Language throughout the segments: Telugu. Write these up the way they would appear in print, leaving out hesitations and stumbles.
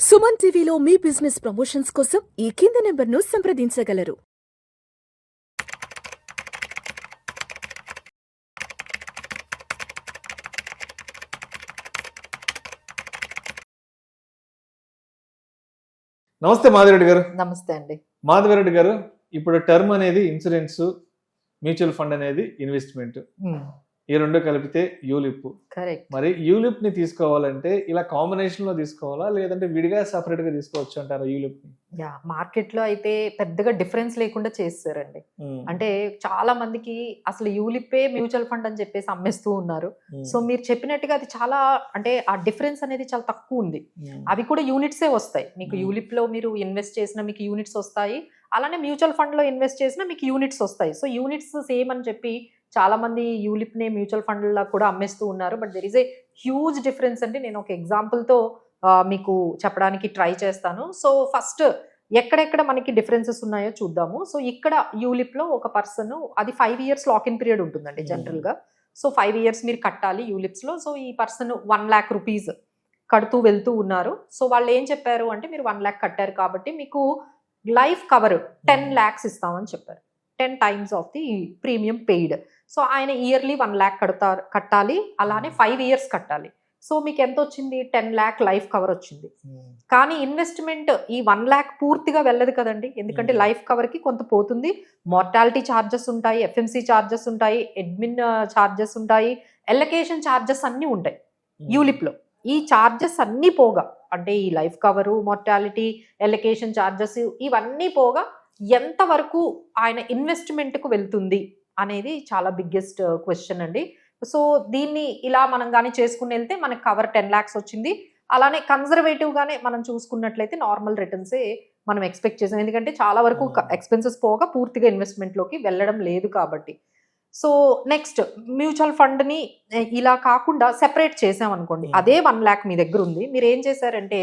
సుమన్ టీవీలో మీ బిజినెస్ ప్రమోషన్స్ కోసం ఈ కింది నెంబర్ను సంప్రదించగలరు. నమస్తే మాధవిరెడ్డి గారు. నమస్తే అండి. మాధవిరెడ్డి గారు, ఇప్పుడు టర్మ్ అనేది ఇన్సూరెన్స్, మ్యూచువల్ ఫండ్ అనేది ఇన్వెస్ట్మెంట్, ఈ రెండు కలిపితే యూలిప్. కరెక్ట్. మరి యూలిప్ ని తీసుకోవాలంటే ఇలా కాంబినేషన్ లో తీసుకోవాలా, లేదంటే విడిగా సపరేట్ గా తీసుకోవచ్చు అంటారా యూలిప్ ని? మార్కెట్ లో అయితే పెద్దగా డిఫరెన్స్ లేకుండా చేస్తారండి. అంటే చాలా మందికి అసలు యూలిపే మ్యూచువల్ ఫండ్ అని చెప్పేసి అమ్మేస్తూ ఉన్నారు. సో మీరు చెప్పినట్టుగా అది చాలా, అంటే ఆ డిఫరెన్స్ అనేది చాలా తక్కువ ఉంది. అవి కూడా యూనిట్సే వస్తాయి మీకు. యూలిప్ లో మీరు ఇన్వెస్ట్ చేసినా మీకు యూనిట్స్ వస్తాయి, అలానే మ్యూచువల్ ఫండ్ లో ఇన్వెస్ట్ చేసినా మీకు యూనిట్స్ వస్తాయి. సో యూనిట్స్ సేమ్ అని చెప్పి చాలా మంది యూలిప్ నే మ్యూచువల్ ఫండ్ లా కూడా అమ్మేస్తూ ఉన్నారు. But there is a huge difference అండి. నేను ఒక ఎగ్జాంపుల్ తో మీకు చెప్పడానికి ట్రై చేస్తాను. సో ఫస్ట్ ఎక్కడెక్కడ మనకి డిఫరెన్సెస్ ఉన్నాయో చూద్దాము. సో ఇక్కడ యూలిప్ లో ఒక పర్సన్, అది 5 years లాక్-ఇన్ పీరియడ్ ఉంటుందండి జనరల్ గా. సో 5 years మీరు కట్టాలి యూలిప్స్ లో. సో ఈ పర్సన్ 1 lakh rupees కడుతూ వెళ్తూ ఉన్నారు. సో వాళ్ళు ఏం చెప్పారు అంటే, మీరు 1 lakh కట్టారు కాబట్టి మీకు లైఫ్ కవర్ 10 lakhs ఇస్తామని చెప్పారు. 10 times of the premium paid. So ఆయన ఇయర్లీ 1 lakh కట్టాలి, అలానే 5 years కట్టాలి. సో మీకు ఎంత వచ్చింది? 10 lakh లైఫ్ కవర్ వచ్చింది. కానీ ఇన్వెస్ట్మెంట్ ఈ 1 lakh పూర్తిగా వెళ్ళదు కదండి, ఎందుకంటే లైఫ్ కవర్ కి కొంత పోతుంది. మార్టాలిటీ ఛార్జెస్ ఉంటాయి, ఎఫ్ఎంసి ఛార్జెస్ ఉంటాయి, అడ్మిన్ ఛార్జెస్ ఉంటాయి, ఎలకేషన్ ఛార్జెస్ అన్నీ ఉంటాయి యూలిప్ లో. ఈ ఛార్జెస్ అన్నీ పోగా, అంటే ఈ life cover, mortality, allocation charges ఇవన్నీ పోగా ఎంత వరకు ఆయన ఇన్వెస్ట్మెంట్ కు వెళ్తుంది అనేది చాలా బిగ్గెస్ట్ క్వశ్చన్ అండి. సో దీన్ని ఇలా మనం కానీ చేసుకుని వెళ్తే మనకు కవర్ 10 lakhs వచ్చింది. అలానే కన్జర్వేటివ్ గానే మనం చూసుకున్నట్లయితే నార్మల్ రిటర్న్సే మనం ఎక్స్పెక్ట్ చేసాం, ఎందుకంటే చాలా వరకు ఎక్స్పెన్సెస్ పోగా పూర్తిగా ఇన్వెస్ట్మెంట్ లోకి వెళ్ళడం లేదు కాబట్టి. సో నెక్స్ట్ మ్యూచువల్ ఫండ్ ని ఇలా కాకుండా సెపరేట్ చేసాం అనుకోండి, అదే 1 lakh మీ దగ్గర ఉంది, మీరు ఏం చేశారంటే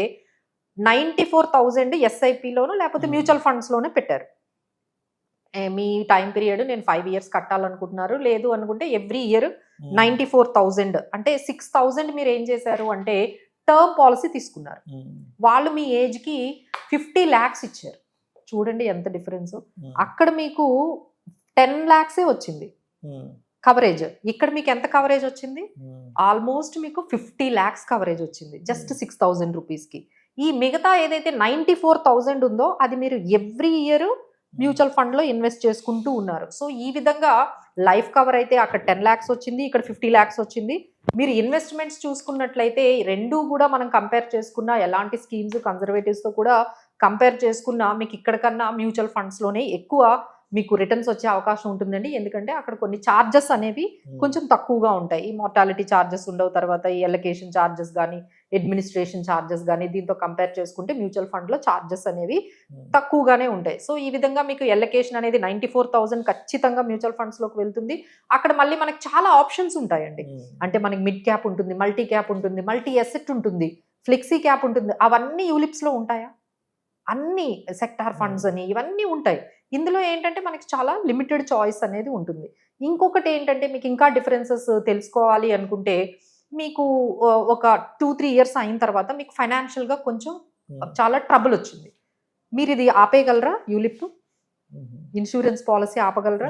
94,000 ఎస్ఐపిలోను లేకపోతే మ్యూచువల్ ఫండ్స్ లోనే పెట్టారు. మీ టైం పీరియడ్ నేను 5 years కట్టాలనుకుంటున్నారు, లేదు అనుకుంటే ఎవ్రీ ఇయర్ 94,000 అంటే 6,000 మీరు ఏం చేశారు అంటే టర్మ్ పాలసీ తీసుకున్నారు. వాళ్ళు మీ ఏజ్ కి 50 lakhs ఇచ్చారు. చూడండి ఎంత డిఫరెన్స్. అక్కడ మీకు 10 lakhs వచ్చింది కవరేజ్, ఇక్కడ మీకు ఎంత కవరేజ్ వచ్చింది? ఆల్మోస్ట్ మీకు 50 lakhs కవరేజ్ వచ్చింది జస్ట్ 6,000 rupees కి. ఈ మిగతా ఏదైతే 94,000 ఉందో అది మీరు ఎవ్రీ ఇయర్ మ్యూచువల్ ఫండ్ లో ఇన్వెస్ట్ చేసుకుంటూ ఉన్నారు. సో ఈ విధంగా లైఫ్ కవర్ అయితే అక్కడ 10 lakhs వచ్చింది, ఇక్కడ 50 lakhs వచ్చింది. మీరు ఇన్వెస్ట్మెంట్స్ చూసుకున్నట్లయితే రెండు కూడా మనం కంపేర్ చేసుకున్నా, ఎలాంటి స్కీమ్స్ కన్జర్వేటివ్స్ తో కూడా కంపేర్ చేసుకున్నా మీకు ఇక్కడ కన్నా మ్యూచువల్ ఫండ్స్ లోనే ఎక్కువ మీకు రిటర్న్స్ వచ్చే అవకాశం ఉంటుందండి. ఎందుకంటే అక్కడ కొన్ని ఛార్జెస్ అనేవి కొంచెం తక్కువగా ఉంటాయి. ఈ మార్టాలిటీ ఛార్జెస్ ఉండవు, తర్వాత ఈ ఎలకేషన్ ఛార్జెస్ కానీ అడ్మినిస్ట్రేషన్ ఛార్జెస్ కానీ దీంతో కంపేర్ చేసుకుంటే మ్యూచువల్ ఫండ్ లో ఛార్జెస్ అనేవి తక్కువగానే ఉంటాయి. సో ఈ విధంగా మీకు ఎలకేషన్ అనేది 94,000 ఖచ్చితంగా మ్యూచువల్ ఫండ్స్ లోకి వెళ్తుంది. అక్కడ మళ్ళీ మనకి చాలా ఆప్షన్స్ ఉంటాయండి. అంటే మనకి మిడ్ క్యాప్ ఉంటుంది, మల్టీ క్యాప్ ఉంటుంది, మల్టీ ఎసెట్ ఉంటుంది, ఫ్లెక్సీ క్యాప్ ఉంటుంది. అవన్నీ యూలిప్స్ లో ఉంటాయా? అన్ని సెక్టార్ ఫండ్స్ అని ఇవన్నీ ఉంటాయి. ఇందులో ఏంటంటే మనకి చాలా లిమిటెడ్ చాయిస్ అనేది ఉంటుంది. ఇంకొకటి ఏంటంటే మీకు ఇంకా డిఫరెన్సెస్ తెలుసుకోవాలి అనుకుంటే, మీకు ఒక 2-3 years అయిన తర్వాత మీకు ఫైనాన్షియల్ గా కొంచెం చాలా ట్రబుల్ వచ్చింది, మీరు ఇది ఆపేయగలరా? యూలిప్ ఇన్సూరెన్స్ పాలసీ ఆపగలరా?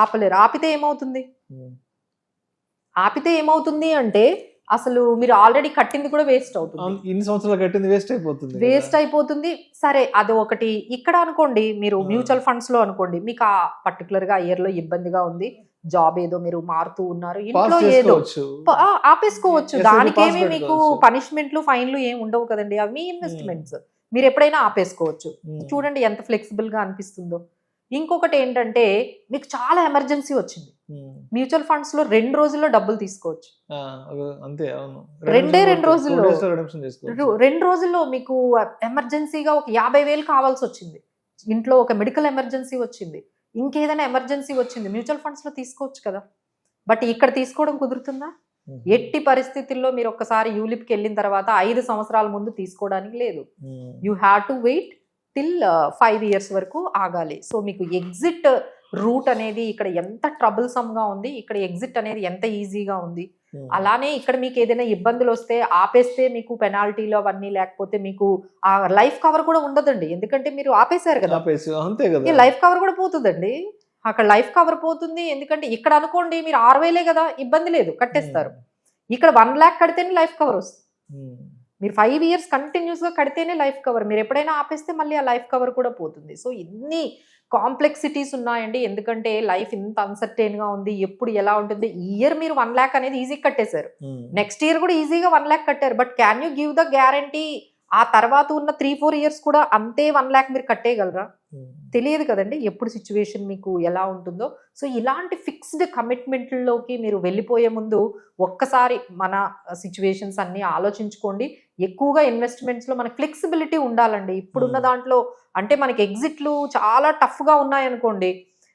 ఆపలేరు. ఆపితే ఏమవుతుంది అంటే అసలు మీరు ఆల్రెడీ కట్టింది కూడా వేస్ట్ అవుతుంది. ఇన్ని సంవత్సరాలు కట్టింది వేస్ట్ అయిపోతుంది. సరే అది ఒకటి. ఇక్కడ అనుకోండి మీరు మ్యూచువల్ ఫండ్స్ లో అనుకోండి, మీకు ఆ పర్టికులర్ గా ఇయర్ లో ఇబ్బందిగా ఉంది, జాబ్ ఏదో మీరు మారుతూ ఉన్నారు, ఇంట్లో ఏదో ఆపేసుకోవచ్చు. దానికేమి మీకు పనిష్మెంట్లు ఫైన్లు ఏమి ఉండవు కదండి, అవి మీ ఇన్వెస్ట్మెంట్స్, మీరు ఎప్పుడైనా ఆపేసుకోవచ్చు. చూడండి ఎంత ఫ్లెక్సిబుల్ గా అనిపిస్తుందో. ఇంకొకటి ఏంటంటే మీకు చాలా ఎమర్జెన్సీ వచ్చింది, మ్యూచువల్ ఫండ్స్ లో 2 రోజుల్లో డబ్బులు తీసుకోవచ్చు. రెండే 2 రోజుల్లో 2 రోజుల్లో మీకు ఎమర్జెన్సీగా ఒక 50,000 కావాల్సి వచ్చింది, ఇంట్లో ఒక మెడికల్ ఎమర్జెన్సీ వచ్చింది, ఇంకేదైనా ఎమర్జెన్సీ వచ్చింది, మ్యూచువల్ ఫండ్స్ లో తీసుకోవచ్చు కదా. బట్ ఇక్కడ తీసుకోవడం కుదురుతుందా? ఎట్టి పరిస్థితుల్లో మీరు ఒక్కసారి యూలిప్కి వెళ్ళిన తర్వాత 5 సంవత్సరాల ముందు తీసుకోవడానికి లేదు. You have to wait till 5 years వరకు ఆగాలి. సో మీకు ఎగ్జిట్ రూట్ అనేది ఇక్కడ ఎంత ట్రబుల్సమ్ గా ఉంది, ఇక్కడ ఎగ్జిట్ అనేది ఎంత ఈజీగా ఉంది. అలానే ఇక్కడ మీకు ఏదైనా ఇబ్బందులు వస్తే ఆపేస్తే మీకు పెనాల్టీలు అవన్నీ, లేకపోతే మీకు ఆ లైఫ్ కవర్ కూడా ఉండదండి, ఎందుకంటే మీరు ఆపేశారు కదా, అంతే కదా, ఈ లైఫ్ కవర్ కూడా పోతుందండి. అక్కడ లైఫ్ కవర్ పోతుంది, ఎందుకంటే ఇక్కడ అనుకోండి మీరు 6,000 కదా, ఇబ్బంది లేదు, కట్టేస్తారు. ఇక్కడ 1 lakh కడితేనే లైఫ్ కవర్ వస్తుంది. మీరు 5 years కంటిన్యూస్ గా కడితేనే లైఫ్ కవర్, మీరు ఎప్పుడైనా ఆపేస్తే మళ్ళీ ఆ లైఫ్ కవర్ కూడా పోతుంది. సో ఇన్ని కాంప్లెక్సిటీస్ ఉన్నాయండి, ఎందుకంటే లైఫ్ ఇంత అన్సర్టైన్ గా ఉంది, ఎప్పుడు ఎలా ఉంటుంది. ఈ ఇయర్ మీరు 1 lakh అనేది ఈజీ కట్టేశారు, నెక్స్ట్ ఇయర్ కూడా ఈజీగా 1 lakh కట్టారు, but can you give the guarantee ఆ తర్వాత ఉన్న 3-4 years కూడా అంతే 1 lakh మీరు కట్టేయగలరా? తెలియదు కదండి ఎప్పుడు సిచ్యువేషన్ మీకు ఎలా ఉంటుందో. సో ఇలాంటి ఫిక్స్డ్ కమిట్మెంట్లలోకి మీరు వెళ్ళిపోయే ముందు ఒక్కసారి మన సిచ్యువేషన్స్ అన్ని ఆలోచించుకోండి. ఎక్కువగా ఇన్వెస్ట్మెంట్స్ లో మనకి ఫ్లెక్సిబిలిటీ ఉండాలండి. ఇప్పుడున్న దాంట్లో అంటే మనకి ఎగ్జిట్లు చాలా టఫ్ గా ఉన్నాయనుకోండి,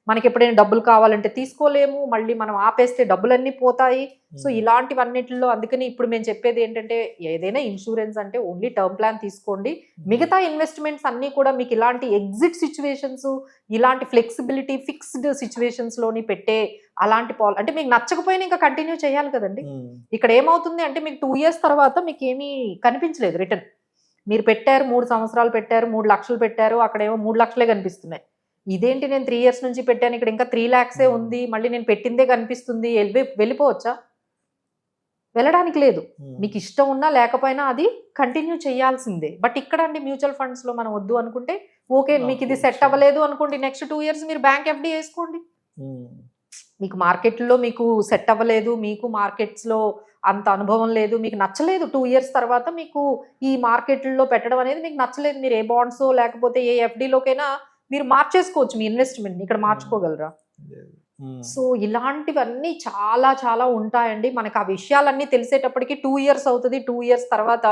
మనకి ఎప్పుడైనా డబ్బులు కావాలంటే తీసుకోలేము, మళ్ళీ మనం ఆపేస్తే డబ్బులన్నీ పోతాయి. సో ఇలాంటివన్నిటిలో అందుకని ఇప్పుడు మేము చెప్పేది ఏంటంటే, ఏదైనా ఇన్సూరెన్స్ అంటే ఓన్లీ టర్మ్ ప్లాన్ తీసుకోండి. మిగతా ఇన్వెస్ట్మెంట్స్ అన్నీ కూడా మీకు ఇలాంటి ఎగ్జిట్ సిచ్యువేషన్స్, ఇలాంటి ఫ్లెక్సిబిలిటీ ఫిక్స్డ్ సిచ్యువేషన్స్ లోని పెట్టే అలాంటి అంటే మీకు నచ్చకపోయినా ఇంకా కంటిన్యూ చేయాలి కదండి. ఇక్కడ ఏమవుతుంది అంటే మీకు 2 years తర్వాత మీకు ఏమీ కనిపించలేదు రిటర్న్. మీరు పెట్టారు 3 సంవత్సరాలు పెట్టారు, 3 లక్షలు పెట్టారు, అక్కడేమో 3 లక్షలే కనిపిస్తున్నాయి. ఇదేంటి నేను 3 years నుంచి పెట్టాను, ఇక్కడ ఇంకా 3 lakhs ఉంది, మళ్ళీ నేను పెట్టిందే కనిపిస్తుంది, వెళ్ళిపోవచ్చా? వెళ్ళడానికి లేదు. మీకు ఇష్టం ఉన్నా లేకపోయినా అది కంటిన్యూ చేయాల్సిందే. బట్ ఇక్కడ అండి మ్యూచువల్ ఫండ్స్ లో మనం వద్దు అనుకుంటే ఓకే, మీకు ఇది సెట్ అవ్వలేదు అనుకోండి, నెక్స్ట్ 2 years మీరు బ్యాంక్ FD వేసుకోండి. మీకు మార్కెట్లో మీకు సెట్ అవ్వలేదు, మీకు మార్కెట్స్ లో అంత అనుభవం లేదు, మీకు నచ్చలేదు, 2 years తర్వాత మీకు ఈ మార్కెట్లో పెట్టడం అనేది మీకు నచ్చలేదు, మీరు ఏ బాండ్స్ లేకపోతే ఏ FDలోకైనా మీరు మార్చేసుకోవచ్చు మీ ఇన్వెస్ట్మెంట్, ఇక్కడ మార్చుకోగలరా? సో ఇలాంటివన్నీ చాలా చాలా ఉంటాయండి. మనకు ఆ విషయాలన్నీ తెలిసేటప్పటికి 2 years అవుతుంది. 2 years తర్వాత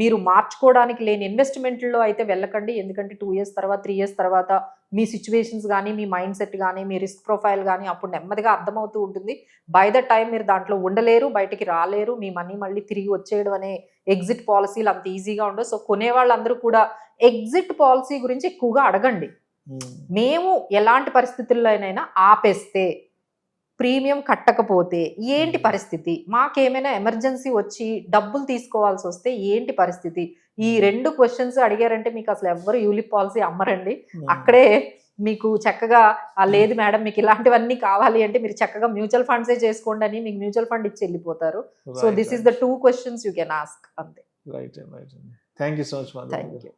మీరు మార్చుకోవడానికి లేని ఇన్వెస్ట్మెంట్లో అయితే వెళ్ళకండి, ఎందుకంటే 2 years తర్వాత 3 years తర్వాత మీ సిచ్యువేషన్స్ కానీ, మీ మైండ్ సెట్ కానీ, మీ రిస్క్ ప్రొఫైల్ కానీ అప్పుడు నెమ్మదిగా అర్థమవుతూ ఉంటుంది. బై ద టైం మీరు దాంట్లో ఉండలేరు, బయటికి రాలేరు, మీ మనీ మళ్ళీ తిరిగి వచ్చేయడం అనే ఎగ్జిట్ పాలసీలు అంత ఈజీగా ఉండవు. సో కొనే వాళ్ళందరూ కూడా ఎగ్జిట్ పాలసీ గురించి ఎక్కువగా అడగండి. మేము ఎలాంటి పరిస్థితుల్లోనైనా ఆపేస్తే, ప్రీమియం కట్టకపోతే ఏంటి పరిస్థితి, మాకేమైనా ఎమర్జెన్సీ వచ్చి డబ్బులు తీసుకోవాల్సి వస్తే ఏంటి పరిస్థితి, ఈ 2 questions అడిగారంటే మీకు అసలు ఎవ్వరు యూలిప్ పాలసీ అమ్మరండి. అక్కడే మీకు చక్కగా లేదు మేడం మీకు ఇలాంటివన్నీ కావాలి అంటే మీరు చక్కగా మ్యూచువల్ ఫండ్సే చేసుకోండి అని మీకు మ్యూచువల్ ఫండ్ ఇచ్చి వెళ్ళిపోతారు. So this is the 2 questions you can ask అంతే. Right. Thank you so much. Thank you.